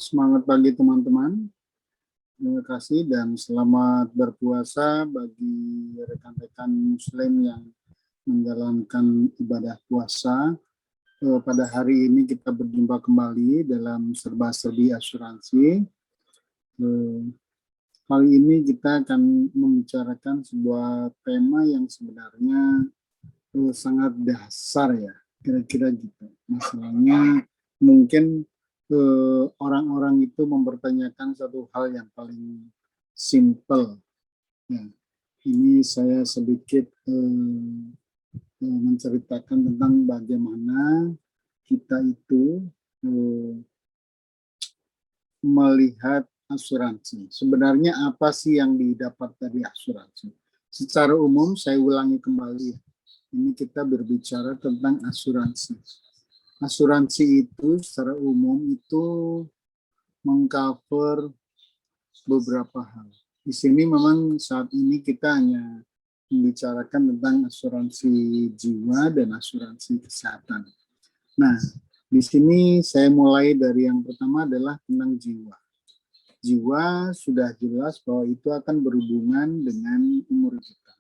Semangat pagi teman-teman. Terima kasih dan selamat berpuasa bagi rekan-rekan Muslim yang menjalankan ibadah puasa. Pada hari ini kita berjumpa kembali dalam serba-serbi asuransi. Kali ini kita akan membicarakan sebuah tema yang sebenarnya sangat dasar ya, kira-kira gitu. Masalahnya mungkin orang-orang itu mempertanyakan satu hal yang paling simple. Ya, ini saya sedikit menceritakan tentang bagaimana kita itu melihat asuransi. Sebenarnya apa sih yang didapat dari asuransi? Secara umum saya ulangi kembali. Ini kita berbicara tentang asuransi. Asuransi itu secara umum itu mengcover beberapa hal. Di sini memang saat ini kita hanya membicarakan tentang asuransi jiwa dan asuransi kesehatan. Nah, di sini saya mulai dari yang pertama adalah tentang jiwa. Jiwa sudah jelas bahwa itu akan berhubungan dengan umur kita.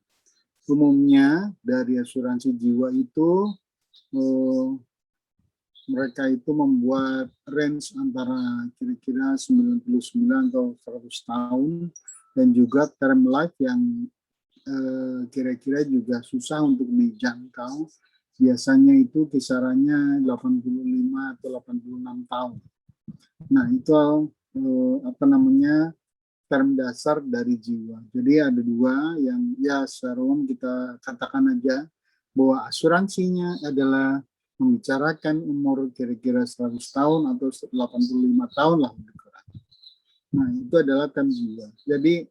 Umumnya dari asuransi jiwa itu mereka itu membuat range antara kira-kira 99 atau 100 tahun dan juga term life yang kira-kira juga susah untuk dijangkau. Biasanya itu kisarannya 85 atau 86 tahun. Nah, itu term dasar dari jiwa. Jadi ada dua yang ya secara umum kita katakan aja bahwa asuransinya adalah membicarakan umur kira-kira 100 tahun atau 85 tahun lah. Nah, itu adalah term jiwa. Jadi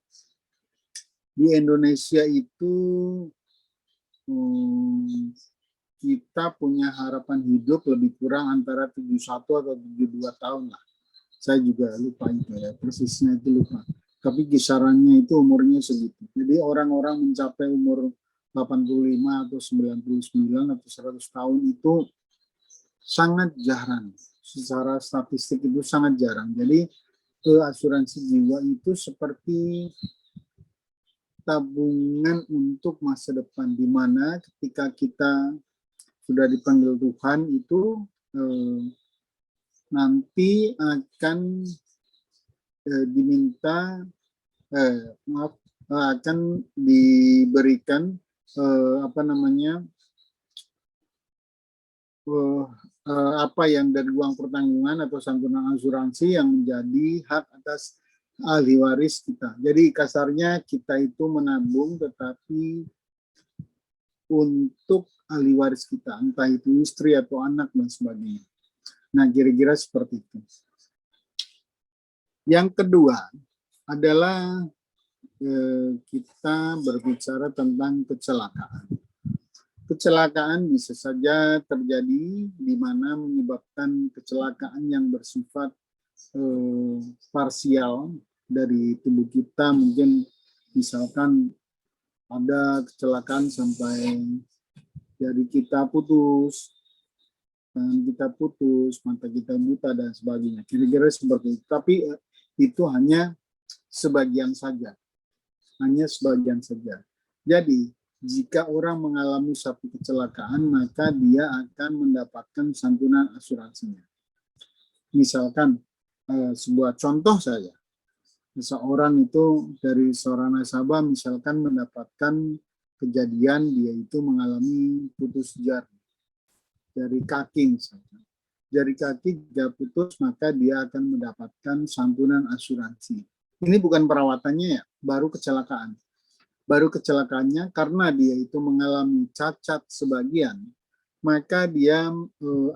di Indonesia itu kita punya harapan hidup lebih kurang antara 71 atau 72 tahun lah. Saya juga lupa itu ya, persisnya itu lupa. Tapi kisarannya itu umurnya segitu. Jadi orang-orang mencapai umur 85 atau 99 atau 100 tahun itu sangat jarang. Secara statistik itu sangat jarang. Jadi asuransi jiwa itu seperti tabungan untuk masa depan, di mana ketika kita sudah dipanggil Tuhan itu nanti akan diminta akan diberikan apa yang dari uang pertanggungan atau santunan asuransi yang menjadi hak atas ahli waris kita. Jadi kasarnya kita itu menabung tetapi untuk ahli waris kita, entah itu istri atau anak dan sebagainya. Nah, kira-kira seperti itu. Yang kedua adalah kita berbicara tentang kecelakaan. Kecelakaan bisa saja terjadi di mana menyebabkan kecelakaan yang bersifat parsial dari tubuh kita. Mungkin misalkan ada kecelakaan sampai jari kita putus, tangan kita putus, mata kita buta dan sebagainya. Kira-kira seperti itu. Tapi itu hanya sebagian saja. Hanya sebagian saja. Jadi, jika orang mengalami satu kecelakaan, maka dia akan mendapatkan santunan asuransinya. Misalkan, sebuah contoh saja. Seseorang itu dari seorang nasabah misalkan mendapatkan kejadian dia itu mengalami putus jari. Jari kaki misalkan. Jari kaki jika putus, maka dia akan mendapatkan santunan asuransi. Ini bukan perawatannya ya, baru kecelakaan. Baru kecelakaannya karena dia itu mengalami cacat sebagian, maka dia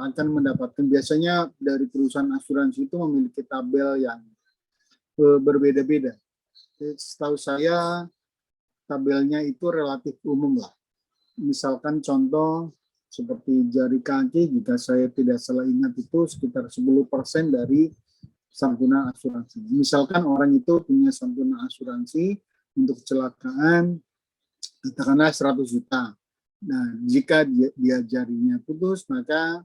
akan mendapatkan, biasanya dari perusahaan asuransi itu memiliki tabel yang berbeda-beda. Setahu saya tabelnya itu relatif umum lah. Misalkan contoh seperti jari kaki, jika saya tidak salah ingat itu sekitar 10% dari santunan asuransi. Misalkan orang itu punya santunan asuransi untuk kecelakaan, katakanlah 100 juta. Nah, jika dia jarinya putus, maka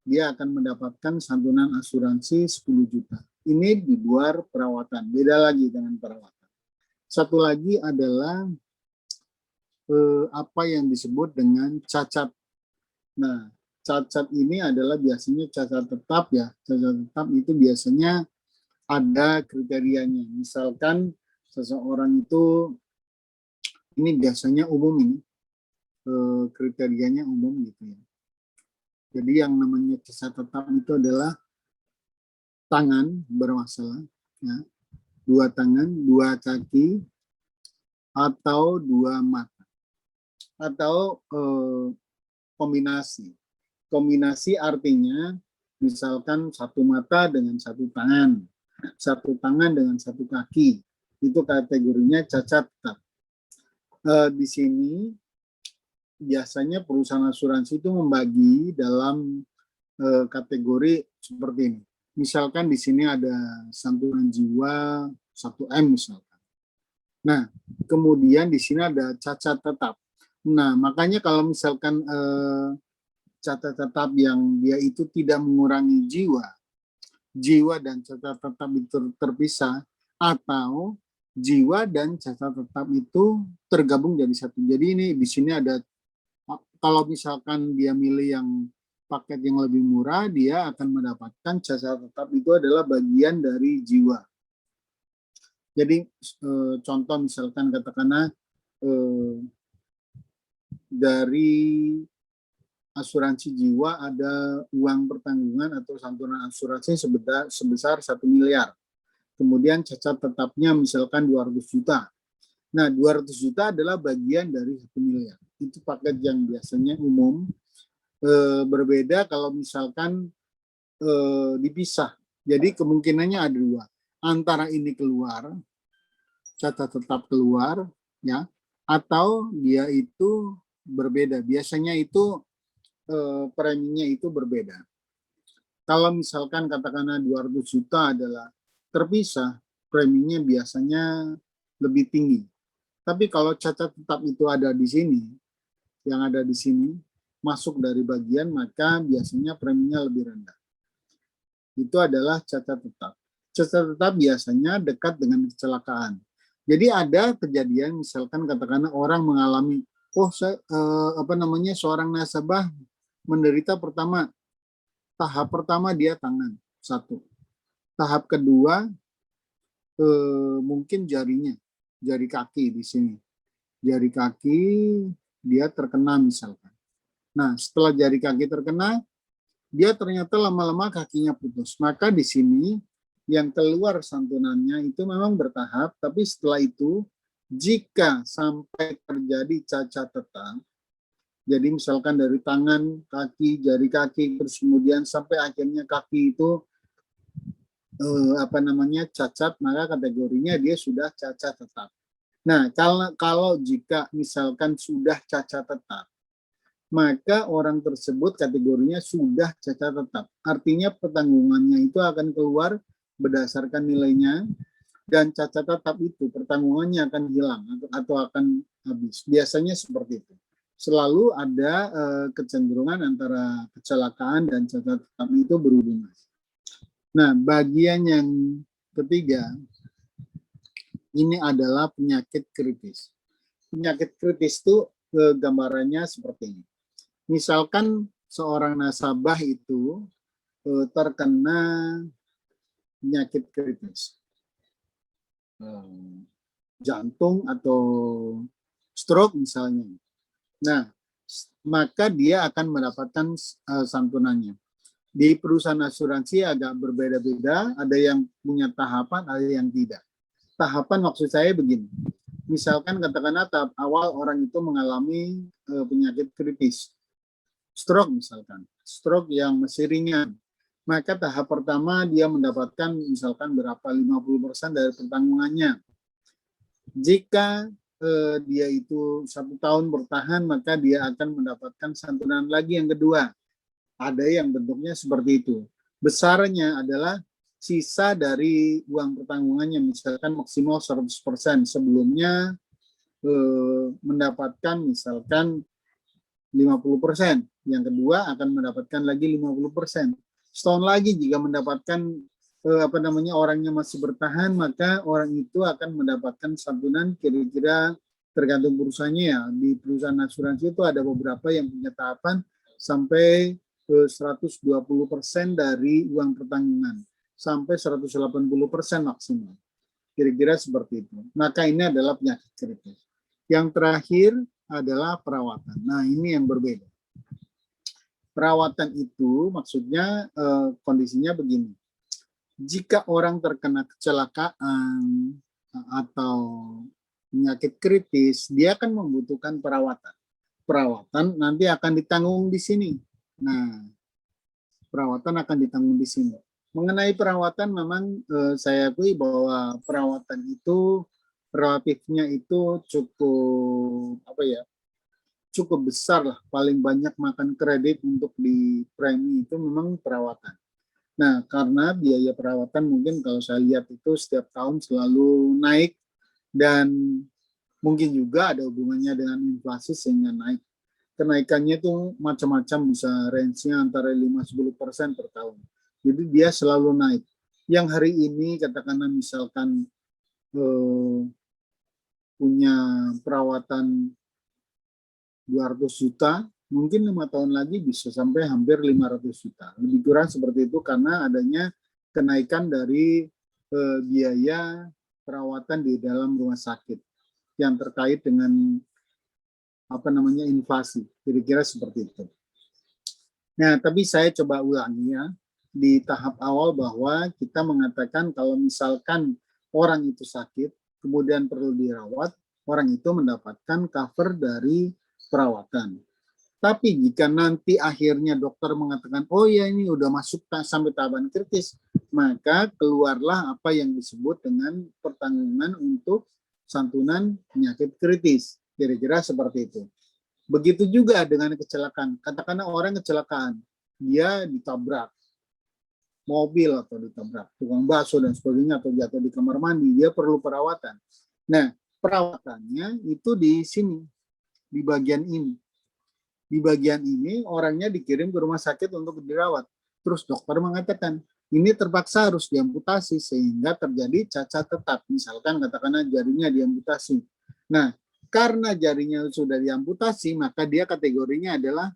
dia akan mendapatkan santunan asuransi 10 juta. Ini di luar perawatan, beda lagi dengan perawatan. Satu lagi adalah apa yang disebut dengan cacat. Nah, cacat ini adalah biasanya cacat tetap ya. Cacat tetap itu biasanya ada kriterianya. Misalkan seseorang itu, ini biasanya umum ini, kriterianya umum gitu ya. Jadi yang namanya cacat tetap itu adalah tangan bermasalah, ya. 2 tangan, 2 kaki, atau 2 mata, atau kombinasi. Kombinasi artinya misalkan 1 mata dengan 1 tangan, 1 tangan dengan 1 kaki, itu kategorinya cacat tetap. Di sini biasanya perusahaan asuransi itu membagi dalam kategori seperti ini. Misalkan di sini ada santunan jiwa 1M misalkan. Nah, kemudian di sini ada cacat tetap. Nah, makanya kalau misalkan cacat tetap yang dia itu tidak mengurangi jiwa dan cacat tetap itu terpisah, atau jiwa dan cacat tetap itu tergabung jadi satu. Jadi ini di sini ada, kalau misalkan dia milih yang paket yang lebih murah, dia akan mendapatkan cacat tetap itu adalah bagian dari jiwa. Jadi contoh misalkan katakanlah dari asuransi jiwa ada uang pertanggungan atau santunan asuransi sebesar 1 miliar. Kemudian cacat tetapnya misalkan 200 juta. Nah, 200 juta adalah bagian dari 1 miliar. Itu paket yang biasanya umum. Berbeda kalau misalkan dipisah. Jadi kemungkinannya ada 2. Antara ini keluar, cacat tetap keluar, ya, atau dia itu berbeda. Biasanya itu preminya itu berbeda. Kalau misalkan katakanlah 200 juta adalah terpisah, preminya biasanya lebih tinggi. Tapi kalau cacat tetap itu ada di sini, yang ada di sini, masuk dari bagian, maka biasanya preminya lebih rendah. Itu adalah cacat tetap. Cacat tetap biasanya dekat dengan kecelakaan. Jadi ada kejadian misalkan katakanlah orang mengalami, seorang nasabah menderita tahap pertama dia tangan 1. Tahap kedua mungkin jari kaki di sini. Jari kaki dia terkena misalkan. Nah, setelah jari kaki terkena, dia ternyata lama-lama kakinya putus. Maka di sini yang keluar santunannya itu memang bertahap, tapi setelah itu jika sampai terjadi cacat tetap, jadi misalkan dari tangan, kaki, jari kaki, terus kemudian sampai akhirnya kaki itu cacat, maka kategorinya dia sudah cacat tetap. Nah, kalau jika misalkan sudah cacat tetap, maka orang tersebut kategorinya sudah cacat tetap. Artinya pertanggungannya itu akan keluar berdasarkan nilainya, dan cacat tetap itu pertanggungannya akan hilang atau akan habis. Biasanya seperti itu. Selalu ada kecenderungan antara kecelakaan dan cacat tetap itu berhubungan. Nah, bagian yang ketiga, ini adalah penyakit kritis. Penyakit kritis itu gambarannya seperti ini. Misalkan seorang nasabah itu terkena penyakit kritis, jantung atau stroke misalnya. Nah, maka dia akan mendapatkan santunannya. Di perusahaan asuransi agak berbeda-beda, ada yang punya tahapan, ada yang tidak. Tahapan maksud saya begini, misalkan katakanlah tahap awal orang itu mengalami penyakit kritis, stroke misalkan, stroke yang masih ringan, maka tahap pertama dia mendapatkan misalkan berapa 50% dari pertanggungannya. Jika dia itu 1 tahun bertahan, maka dia akan mendapatkan santunan lagi yang kedua. Ada yang bentuknya seperti itu. Besarnya adalah sisa dari uang pertanggungannya, misalkan maksimal 100%. Sebelumnya mendapatkan misalkan 50%. Yang kedua akan mendapatkan lagi 50%. Setahun lagi jika mendapatkan orangnya masih bertahan, maka orang itu akan mendapatkan santunan kira-kira tergantung perusahaannya ya. Di perusahaan asuransi itu ada beberapa yang punya tahapan sampai 120% dari uang pertanggungan, sampai 180% maksimal. Kira-kira seperti itu. Maka ini adalah penyakit kritis. Yang terakhir adalah perawatan. Nah, ini yang berbeda. Perawatan itu maksudnya kondisinya begini. Jika orang terkena kecelakaan atau penyakit kritis, dia akan membutuhkan perawatan. Perawatan nanti akan ditanggung di sini. Nah, perawatan akan ditanggung di sini. Mengenai perawatan memang saya akui bahwa perawatan itu relatifnya itu cukup besar lah. Paling banyak makan kredit untuk di premi itu memang perawatan. Nah, karena biaya perawatan mungkin kalau saya lihat itu setiap tahun selalu naik dan mungkin juga ada hubungannya dengan inflasi sehingga naik. Kenaikannya itu macam-macam, bisa range-nya antara 5-10% per tahun. Jadi dia selalu naik. Yang hari ini katakanlah misalkan punya perawatan 200 juta, mungkin 5 tahun lagi bisa sampai hampir 500 juta. Lebih kurang seperti itu karena adanya kenaikan dari biaya perawatan di dalam rumah sakit yang terkait dengan inflasi. Kira-kira seperti itu. Nah, tapi saya coba ulangi ya di tahap awal bahwa kita mengatakan kalau misalkan orang itu sakit, kemudian perlu dirawat, orang itu mendapatkan cover dari perawatan. Tapi jika nanti akhirnya dokter mengatakan, oh ya ini udah masuk sampai tahapan kritis, maka keluarlah apa yang disebut dengan pertanggungan untuk santunan penyakit kritis. Kira-kira seperti itu. Begitu juga dengan kecelakaan. Katakanlah orang kecelakaan, dia ditabrak mobil atau ditabrak tukang bakso dan sebagainya atau jatuh di kamar mandi, dia perlu perawatan. Nah, perawatannya itu di sini, di bagian ini. Di bagian ini orangnya dikirim ke rumah sakit untuk dirawat. Terus dokter mengatakan, ini terpaksa harus diamputasi sehingga terjadi cacat tetap. Misalkan katakanlah jarinya diamputasi. Nah, karena jarinya sudah diamputasi, maka dia kategorinya adalah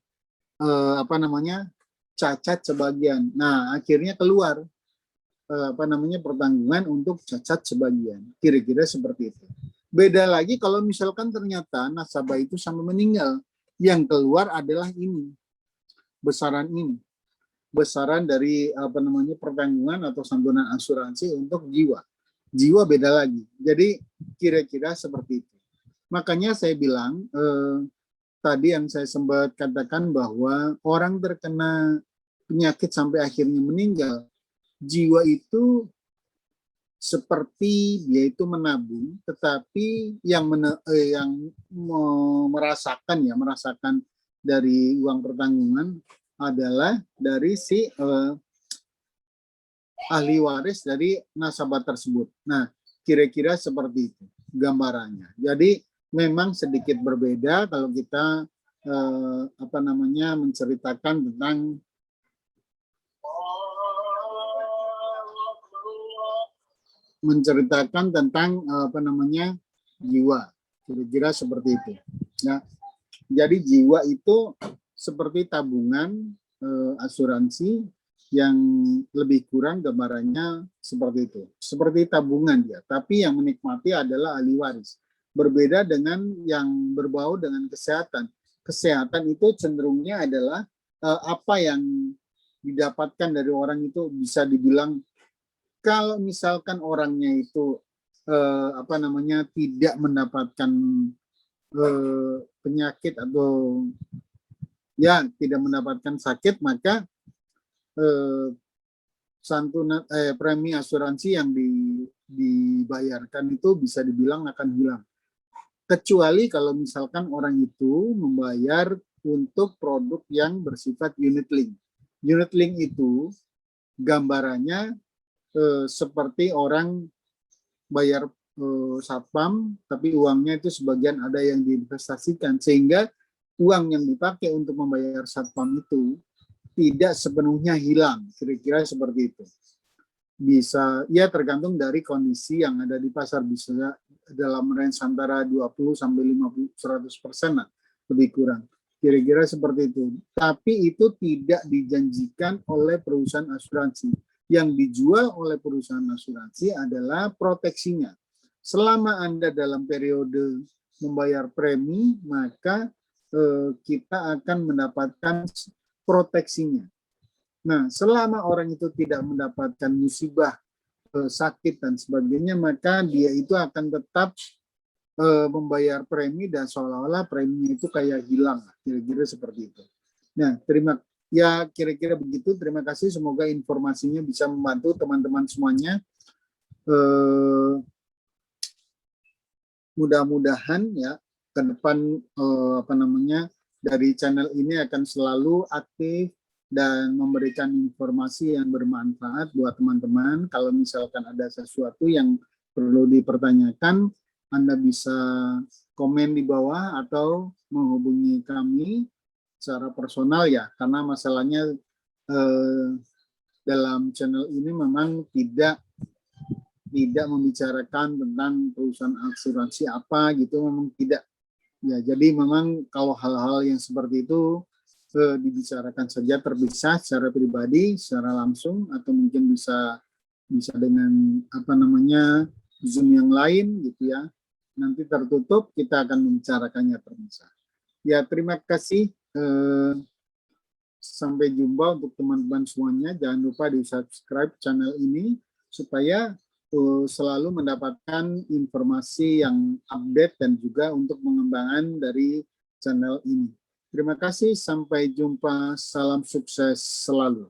cacat sebagian. Nah, akhirnya keluar pertanggungan untuk cacat sebagian. Kira-kira seperti itu. Beda lagi kalau misalkan ternyata nasabah itu sampai meninggal, yang keluar adalah ini, besaran ini, besaran dari pertanggungan atau santunan asuransi untuk jiwa. Jiwa beda lagi. Jadi kira-kira seperti itu. Makanya saya bilang tadi yang saya sempat katakan bahwa orang terkena penyakit sampai akhirnya meninggal, jiwa itu seperti dia itu menabung, tetapi yang merasakan dari uang pertanggungan adalah dari si ahli waris dari nasabah tersebut. Nah, kira-kira seperti itu gambarannya. Jadi memang sedikit berbeda kalau kita menceritakan tentang jiwa, kira-kira seperti itu. Nah, jadi jiwa itu seperti tabungan asuransi yang lebih kurang gambarannya seperti itu. Seperti tabungan dia, tapi yang menikmati adalah ahli waris. Berbeda dengan yang berbau dengan kesehatan. Kesehatan itu cenderungnya adalah apa yang didapatkan dari orang itu bisa dibilang kalau misalkan orangnya itu tidak mendapatkan penyakit atau ya tidak mendapatkan sakit, maka santunan premi asuransi yang dibayarkan itu bisa dibilang akan hilang. Kecuali kalau misalkan orang itu membayar untuk produk yang bersifat unit link. Unit link itu gambarannya seperti orang bayar satpam, tapi uangnya itu sebagian ada yang diinvestasikan, sehingga uang yang dipakai untuk membayar satpam itu tidak sepenuhnya hilang, kira-kira seperti itu. bisa ya tergantung dari kondisi yang ada di pasar, bisa dalam range antara 20 sampai 50 100% lah, lebih kurang. Kira-kira seperti itu. Tapi itu tidak dijanjikan oleh perusahaan asuransi. Yang dijual oleh perusahaan asuransi adalah proteksinya. Selama Anda dalam periode membayar premi, maka kita akan mendapatkan proteksinya. Nah, selama orang itu tidak mendapatkan musibah, sakit dan sebagainya, maka dia itu akan tetap membayar premi dan seolah-olah preminya itu kayak hilang, kira-kira seperti itu. Nah, kira-kira begitu. Terima kasih. Semoga informasinya bisa membantu teman-teman semuanya. Mudah-mudahan ya ke depan dari channel ini akan selalu aktif dan memberikan informasi yang bermanfaat buat teman-teman. Kalau misalkan ada sesuatu yang perlu dipertanyakan, Anda bisa komen di bawah atau menghubungi kami secara personal ya, karena masalahnya dalam channel ini memang tidak membicarakan tentang perusahaan asuransi apa gitu, memang tidak. Ya, jadi memang kalau hal-hal yang seperti itu dibicarakan saja terpisah secara pribadi, secara langsung, atau mungkin bisa dengan Zoom yang lain gitu ya. Nanti tertutup, kita akan membicarakannya terpisah. Ya, terima kasih. Sampai jumpa untuk teman-teman semuanya. Jangan lupa di subscribe channel ini supaya selalu mendapatkan informasi yang update dan juga untuk pengembangan dari channel ini. Terima kasih, sampai jumpa, salam sukses selalu.